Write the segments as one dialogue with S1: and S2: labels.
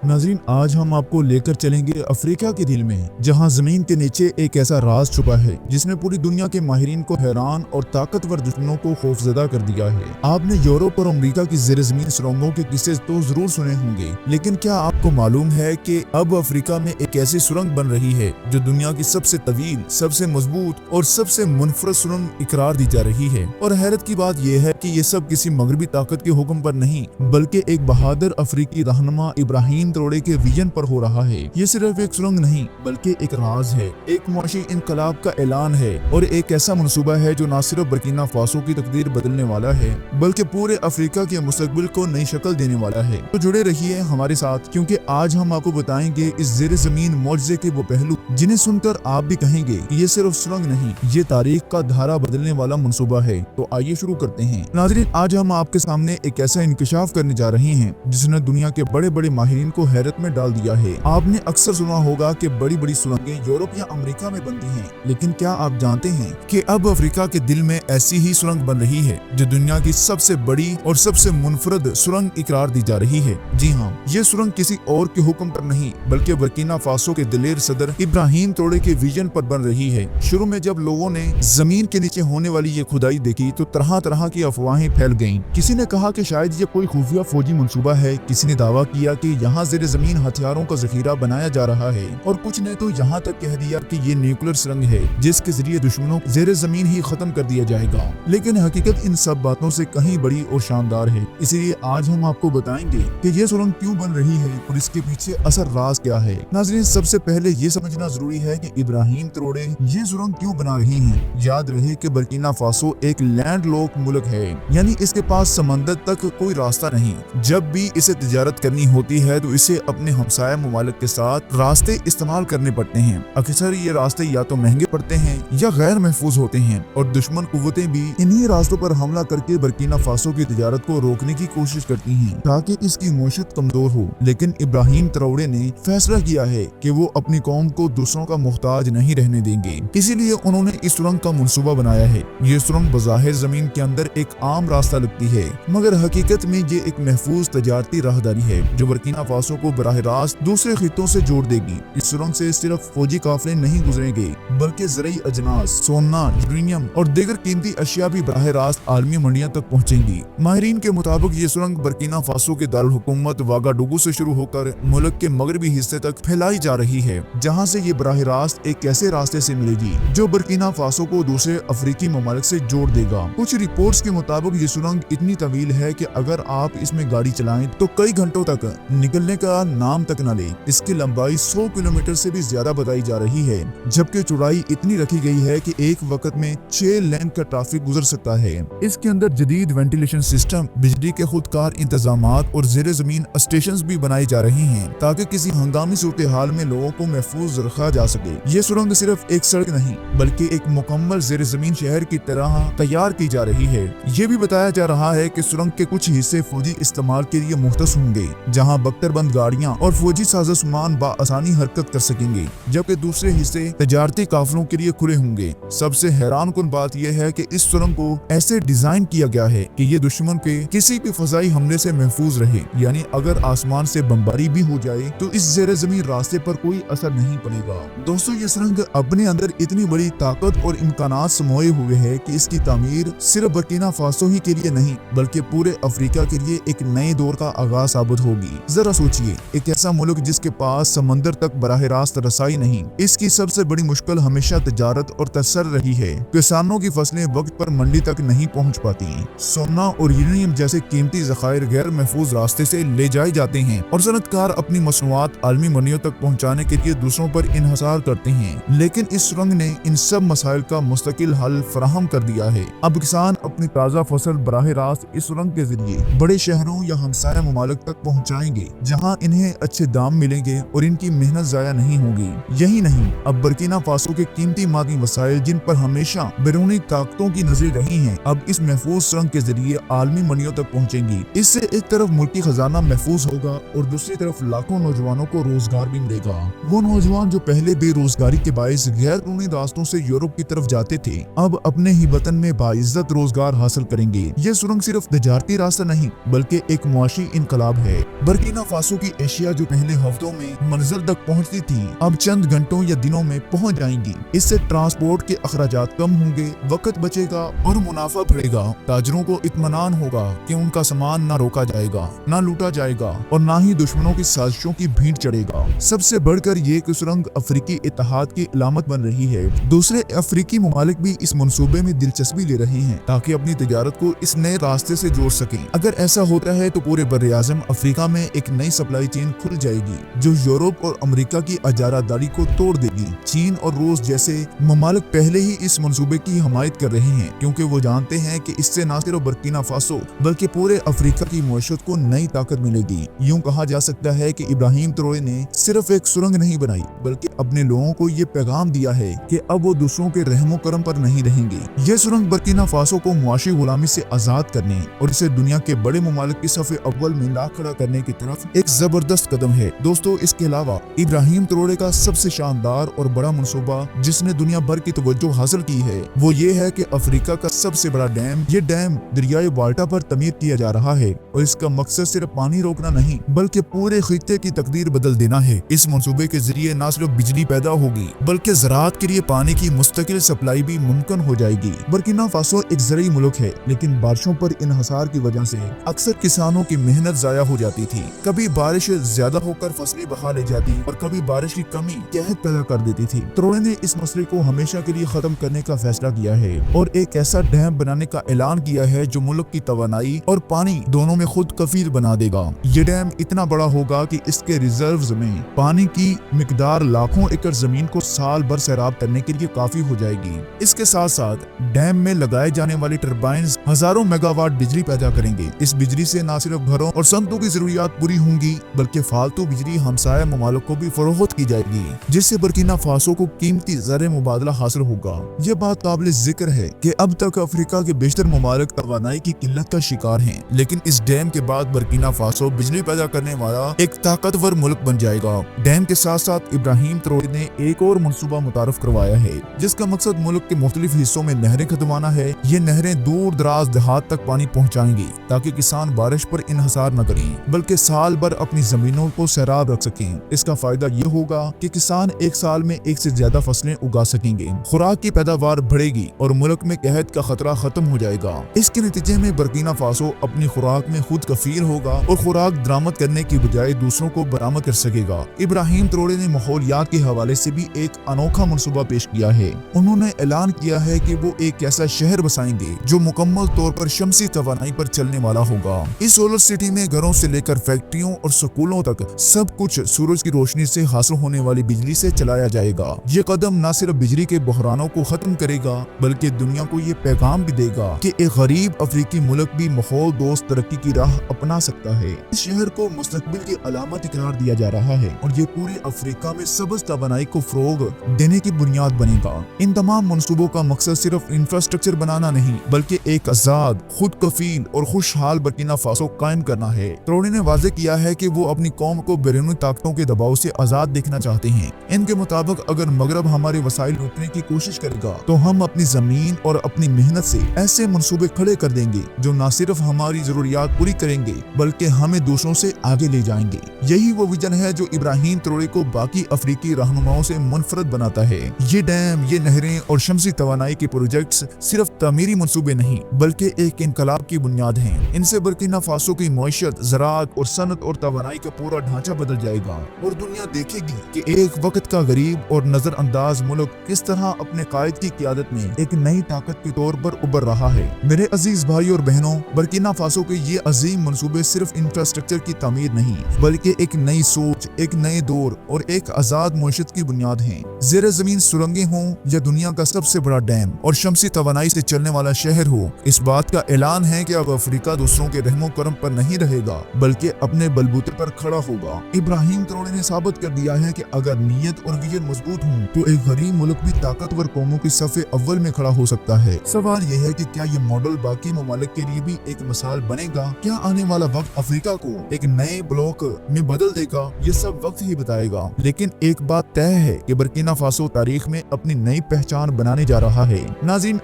S1: नाज़रीन, आज हम आपको लेकर चलेंगे अफ्रीका के दिल में, जहां जमीन के नीचे एक ऐसा राज छुपा है जिसने पूरी दुनिया के माहिरीन को हैरान और ताकतवर दुश्मनों को खौफजदा कर दिया है। आपने यूरोप और अमेरिका की ज़ेर ज़मीन सुरंगों के किस्से तो जरूर सुने होंगे, लेकिन क्या आपको मालूम है कि अब अफ्रीका में एक ऐसी सुरंग बन रही है जो दुनिया की सबसे तवील, सबसे मजबूत और सबसे मुनफरद सुरंग इकरार दी जा रही है। और हैरत की बात यह है कि ये सब किसी मगरबी ताकत के हुक्म पर नहीं, बल्कि एक बहादुर अफ्रीकी रहनुमा इब्राहिम ट्रोड़े के विजन पर हो रहा है। ये सिर्फ एक सुरंग नहीं बल्कि एक राज है, एक मुआशी इनकलाब का ऐलान है और एक ऐसा मनसूबा है जो न सिर्फ बर्किना फासो की तकदीर बदलने वाला है बल्कि पूरे अफ्रीका के मुस्तकबिल को नई शक्ल देने वाला है। तो जुड़े रहिए हमारे साथ, क्योंकि आज हम आपको बताएंगे इस ज़ेर ज़मीन मौजज़े के वो पहलू जिन्हें सुनकर आप भी कहेंगे कि ये सिर्फ सुरंग नहीं, ये तारीख का धारा बदलने वाला मनसूबा है। तो आइए शुरू करते हैं। नाज़रीन, आज हम आपके सामने एक ऐसा इंकशाफ करने जा रहे हैं जिसने दुनिया के बड़े बड़े माहिरीन को हैरत में डाल दिया है। आपने अक्सर सुना होगा कि बड़ी बड़ी सुरंगें यूरोप या अमेरिका में बनती हैं, लेकिन क्या आप जानते हैं कि अब अफ्रीका के दिल में ऐसी ही सुरंग बन रही है जो दुनिया की सबसे बड़ी और सबसे मुनफरद सुरंग इकरार दी जा रही है। जी हाँ, ये सुरंग किसी और के हुक्म पर नहीं बल्कि बर्किना फासो के दिलेर सदर इब्राहिम ट्रोड़े के विजन पर बन रही है। शुरू में जब लोगों ने जमीन के नीचे होने वाली ये खुदाई देखी तो तरह तरह की अफवाहें फैल गईं। किसी ने कहा कि शायद ये कोई खुफिया फौजी मंसूबा है, किसी ने दावा किया कि यहाँ ज़ेर ज़मीन हथियारों का जखीरा बनाया जा रहा है और कुछ ने तो यहाँ तक कह दिया कि ये न्यूक्लियर सुरंग है जिसके जरिए दुश्मनों को ज़ेर ज़मीन ही खत्म कर दिया जाएगा। लेकिन हकीकत इन सब बातों से कहीं बड़ी और शानदार है। इसीलिए आज हम आपको बताएंगे कि ये सुरंग क्यों बन रही है और इसके पीछे असल राज क्या है। नाज़रीन, सबसे पहले ये समझना जरूरी है कि इब्राहिम ट्रोड़े ये सुरंग क्यों बना रही हैं। याद रहे कि बर्किना फासो एक लैंड लॉक मुल्क है, यानी इसके पास समंदर तक कोई रास्ता नहीं। जब भी इसे तिजारत करनी होती है तो इसे अपने हमसाया मुमालिक के साथ रास्ते इस्तेमाल करने पड़ते हैं। अक्सर ये रास्ते या तो महंगे पड़ते हैं या गैर महफूज होते हैं और दुश्मन कुव्वतें भी इन्हीं रास्तों पर हमला करके बर्किना फासो की तिजारत को रोकने की कोशिश करती हैं ताकि इसकी मईशत कमजोर हो। लेकिन इब्राहिम ट्रोड़े ने फैसला किया है कि वो अपनी कौम को दूसरों का मुहताज नहीं रहने देंगे, इसीलिए उन्होंने इस सुरंग का मनसूबा बनाया है। ये सुरंग बज़ाहिर जमीन के अंदर एक आम रास्ता लगती है, मगर हकीकत में ये एक महफूज तजारती राहदारी है जो बर्किना फासो को बराह रास्त दूसरे खित्तों से जोड़ देगी। इस सुरंग से सिर्फ फौजी काफिले नहीं गुजरेंगे बल्कि ज़रई अजनास, सोना, यूरेनियम और दीगर कीमती अशिया भी बराह रास्त आलमी मंडियों तक पहुँचेंगी। माहिरीन के मुताबिक ये सुरंग बर्किना फासो के दारुल हुकूमत वागाडुगू से शुरू होकर मुल्क के मगरबी हिस्से तक फैलाई जा रही है, जहाँ से ये बराह रास्त एक ऐसे रास्ते से मिलेगी जो बर्किना फासो को दूसरे अफ्रीकी ममालिक से जोड़ देगा। कुछ रिपोर्ट्स के मुताबिक ये सुरंग इतनी तवील है कि अगर आप इसमें गाड़ी चलाएं तो कई घंटों तक निकलने का नाम तक न ले। इसकी लंबाई 100 किलोमीटर से भी ज्यादा बताई जा रही है, जबकि चौड़ाई इतनी रखी गई है कि एक वक्त में 6 लेन का ट्रैफिक गुजर सकता है। इसके अंदर जदीद वेंटिलेशन सिस्टम, बिजली के खुदकार इंतजामात और ज़ेर ज़मीन स्टेशन भी बनाए जा रहे हैं ताकि किसी हंगामी सूरत हाल में लोगों को महफूज रखा जा सके। ये सुरंग सिर्फ एक सड़क नहीं बल्कि एक मुकम्मल ज़ेर ज़मीन शहर की तरह तैयार की जा रही है। ये भी बताया जा रहा है कि सुरंग के कुछ हिस्से फौजी इस्तेमाल के लिए मुख्तस होंगे, जहां बख्तरबंद गाड़ियां और फौजी साजो सामान बाआसानी हरकत कर सकेंगे, जबकि दूसरे हिस्से तजारती काफिलों के लिए खुले होंगे। सबसे हैरान कुन बात यह है कि इस सुरंग को ऐसे डिजाइन किया गया है कि ये दुश्मन के किसी भी फजाई हमले से महफूज रहे, यानी अगर आसमान से बमबारी भी हो जाए तो इस ज़ेर ज़मीन रास्ते पर कोई असर नहीं पड़ेगा। दोस्तों, ये सुरंग अपने अंदर इतनी बड़ी ताकत और इम्कानात समोए हुए है कि इसकी तामीर सिर्फ बर्किना फासो ही के लिए नहीं बल्कि पूरे अफ्रीका के लिए एक नए दौर का आगाज साबित होगी। जरा सोचिए, एक ऐसा मुल्क जिसके पास समंदर तक बराह रास्त रसाई नहीं, इसकी सबसे बड़ी मुश्किल हमेशा तजारत और तसर रही है। किसानों की फसलें वक्त पर मंडी तक नहीं पहुंच पाती। सोना और यूरेनियम जैसे कीमती ज़खायर गैर महफूज रास्ते से ले जाए जाते हैं और सनतकार अपनी मसनूआत आलमी मंडियों तक पहुंचाने के लिए दूसरों पर इन्हिसार करते हैं। लेकिन इस सुरंग ने इन सब मसाइल का मुस्तकिल हल फराहम कर दिया है। अब किसान अपनी ताज़ा फसल बराह रास्त इस सुरंग के जरिए बड़े शहरों या हमसाया ममालिक तक पहुंचाएंगे, जहां इन्हें अच्छे दाम मिलेंगे और इनकी मेहनत जाया नहीं होगी। यही नहीं, अब बर्किना फासो के कीमती मादी वसाइल जिन पर हमेशा बैरूनी ताकतों की नजर रही हैं, अब इस महफूज सुरंग के जरिए आलमी मंडियों तक पहुंचेंगी। इससे एक तरफ मुल्की खजाना महफूज होगा और दूसरी दूसरी तरफ लाखों नौजवानों को रोजगार भी मिलेगा। वो नौजवान जो पहले बेरोजगारी के बायस गैर कानूनी रास्तों से यूरोप की तरफ जाते थे, अब अपने ही वतन में बाइज्जत रोजगार हासिल करेंगे। ये सुरंग सिर्फ तजारती रास्ता नहीं बल्कि एक मुआशी इनकलाब है। बर्किना फासो की एशिया जो पहले हफ्तों में मंजिल तक पहुंचती थी, अब चंद घंटों या दिनों में पहुंच जाएंगी। इससे ट्रांसपोर्ट के अखराजात कम होंगे, वक्त बचेगा और मुनाफा बढ़ेगा। ताजरों को इत्मीनान होगा कि उनका सामान न रोका जाएगा, न लूटा जाएगा और न ही दुश्मनों की साजिशों की भीड़ चढ़ेगा। सबसे बढ़कर ये कि सुरंग अफ्रीकी इत्तेहाद की अलामत बन रही है। दूसरे अफ्रीकी ममालिक भी इस मंसूबे में दिलचस्पी ले रहे हैं ताकि अपनी तिजारत को इस नए रास्ते से जोड़ सकें। अगर ऐसा होता है तो पूरे बर्रे-ए-आज़म अफ्रीका में एक नई सप्लाई चेन खुल जाएगी जो यूरोप और अमेरिका की अजारादारी को तोड़ देगी। चीन और रूस जैसे ममालिक पहले ही इस मंसूबे की हिमायत कर रहे हैं क्योंकि वो जानते हैं कि इससे न सिर्फ बर्किना फासो बल्कि पूरे अफ्रीका की मईशत को नई ताकत मिलेगी। यूं कहा जा सकता है कि इब्राहिम ट्रोरे ने सिर्फ एक सुरंग नहीं बनाई बल्कि अपने लोगों को ये पैगाम दिया है कि अब वो दूसरों के रहमो करम पर नहीं रहेंगे। ये सुरंग बर्किना फासो को मुआशी गुलामी से आजाद करने और इसे दुनिया के बड़े ममालिक की सफ़े अव्वल में ला खड़ा करने की तरफ एक जबरदस्त कदम है। दोस्तों, इसके अलावा इब्राहिम ट्रोरे का सबसे शानदार और बड़ा मंसूबा जिसने दुनिया भर की तवज्जो हासिल की है वो ये है कि अफ्रीका का सबसे बड़ा डैम, ये डैम दरियाए वाल्टा पर तमीर किया जा रहा है और इसका मकसद सिर्फ पानी रोकना नहीं बल्कि पूरे खित्ते की तकदीर बदल देना है। इस मंसूबे के जरिए न सिर्फ बिजली पैदा होगी बल्कि ज़राअत के लिए पानी की मुस्तकिल सप्लाई भी मुमकिन हो जाएगी। बर्किना फासो एक ज़रूरी मुल्क है लेकिन बारिशों पर इन्हिसार की वजह से अक्सर किसानों की मेहनत जाया हो जाती थी। कभी बारिश ज्यादा होकर फसलें बहा ले जाती और कभी बारिश की कमी कहत पैदा कर देती थी। ट्रोरे ने इस मसले को हमेशा के लिए खत्म करने का फैसला किया है और एक ऐसा डैम बनाने का ऐलान किया है जो मुल्क की तवानाई और पानी दोनों में खुद कफील बना देगा। ये डैम इतना बड़ा होगा कि इसके रिजर्व्स में पानी की मिकदार लाखों एकड़ जमीन को साल भर सैराब करने के लिए काफी हो जाएगी। इसके साथ साथ डैम में लगाए जाने वाली टर्बाइन्स हजारों मेगावाट बिजली पैदा करेंगे। इस बिजली से न सिर्फ घरों और सनतों की जरूरियात पूरी होंगी बल्कि फालतू बिजली हमसाया ममालिक को भी फरोख्त की जाएगी जिससे बर्किना फासो को कीमती ज़र मुबादला हासिल होगा। ये बात काबिल जिक्र है कि अब तक अफ्रीका के बेशतर ममालिक तवानाई की किल्लत का शिकार हैं, लेकिन इस डैम के बाद बर्किना फासो बिजली पैदा करने वाला एक ताकतवर मुल्क बन जाएगा। डैम के साथ साथ इब्राहिम ट्रोरे ने एक और मंसूबा मुतारफ करवाया है जिसका मकसद मुल्क के मुख्तलिफ हिस्सों में नहरें खत्माना है। ये नहरें दूर दराज देहात तक पानी पहुँचाएंगी ताकि किसान बारिश पर इन्हिसार न करें बल्कि साल भर अपनी जमीनों को सैराब रख सकें। इसका फायदा ये होगा कि किसान एक साल में एक से ज्यादा फसलें उगा सकेंगे, खुराक की पैदावार बढ़ेगी और मुल्क में कहत का खतरा खत्म हो जाएगा। इसके नतीजे में बर्किना फासो अपनी खुराक में खुद कफील होगा और खुराक दरामद करने की बजाय दूसरों को बरामद कर सकेगा। इब्राहिम ट्रोरे ने माहौलियात के हवाले से भी एक अनोखा मंसूबा पेश किया है। उन्होंने ऐलान किया है कि वो एक ऐसा शहर बसाएंगे जो मुकम्मल तौर पर शमसी तवानाई पर चलने वाला होगा। इस सोलर सिटी में घरों से लेकर फैक्ट्रियों और स्कूलों तक सब कुछ सूरज की रोशनी से हासिल होने वाली बिजली से चलाया जाएगा। ये कदम न सिर्फ बिजली के बहरानों को खत्म करेगा बल्कि दुनिया को ये पैगाम भी देगा कि एक गरीब अफ्रीकी मुल्क भी माहौल दोस्त तरक्की की राह अपना सकता है। इस शहर को मुस्तकबिल की अलामत करार दिया जा रहा है और ये पूरे अफ्रीका में सबज तवानाई को फरोग देने की बुनियाद बनेगा। इन तमाम मंसूबों का मकसद सिर्फ इंफ्रास्ट्रक्चर बनाना नहीं बल्कि एक आजाद, खुद कफील और खुशहाल बर्किना फासो कायम करना है। ट्रोरे ने वाज़ेह किया है कि वो अपनी कौम को बैरूनी ताकतों के दबाव से आजाद देखना चाहते हैं। इनके मुताबिक अगर मगरब हमारे वसाइल लूटने की कोशिश करेगा तो हम अपनी जमीन और अपनी मेहनत से ऐसे मंसूबे खड़े कर देंगे जो न सिर्फ हमारी जरूरियात पूरी करेंगे बल्कि हमें दूसरों से आगे ले जाएंगे। यही वो विजन है जो इब्राहिम ट्रोरे को बाकी अफ्रीकी रहनुमाओं से मुनफरद बनाता है। ये डैम, ये नहरें और शमसी तवानाई के प्रोजेक्ट्स सिर्फ तमीरी मंसूबे नहीं बल्कि एक इनकलाब की बुनियाद हैं। इनसे बर्किना फासो की मईशत, ज़राअत और सनत और तवानाई का पूरा ढांचा बदल जाएगा और दुनिया देखेगी कि एक वक्त का गरीब और नजरअंदाज मुल्क किस तरह अपने कायद की क़यादत में एक नई ताकत के तौर पर उभर रहा है। मेरे अजीज भाई और बहनों, बर्किना फासो के ये अजीम मंसूबे सिर्फ इंफ्रास्ट्रक्चर की तामीर नहीं बल्कि एक नई सोच, एक नए दौर और एक आजाद मईशत की बुनियाद है। ज़ेर ज़मीन सुरंगें हों या दुनिया का सबसे बड़ा डैम और शमसी तवानाई से चलने वाला शहर हो, इस बात का ऐलान है कि अब अफ्रीका दूसरों के रहमो करम पर नहीं रहेगा बल्कि अपने बलबूते पर खड़ा होगा। इब्राहिम ट्रोरे ने साबित कर दिया है कि अगर नीयत और विजन मजबूत हो तो एक गरीब मुल्क भी ताकतवर कौमों की सफ़े अव्वल में खड़ा हो सकता है। सवाल यह है कि क्या ये मॉडल बाकी ममालिक के लिए भी एक मिसाल बनेगा? क्या आने वाला वक्त अफ्रीका को एक नए ब्लॉक में बदल देगा ये सब वक्त ही बताएगा, लेकिन एक बात तय है कि बर्किना फासो तारीख में अपनी नई पहचान बनाने जा रहा है। नाज़रीन,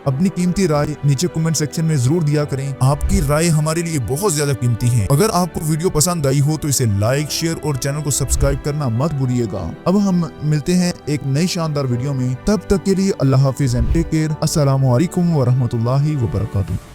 S1: अपनी कीमती राय नीचे कमेंट सेक्शन में जरूर दिया करें। आपकी राय हमारे लिए बहुत ज्यादा कीमती है। अगर आपको वीडियो पसंद आई हो तो इसे लाइक, शेयर और चैनल को सब्सक्राइब करना मत भूलिएगा। अब हम मिलते हैं एक नई शानदार वीडियो में, तब तक के लिए अल्लाह हाफिज एंड टेक केयर। अस्सलामु अलैकुम व रहमतुल्लाहि व बरकातुहू।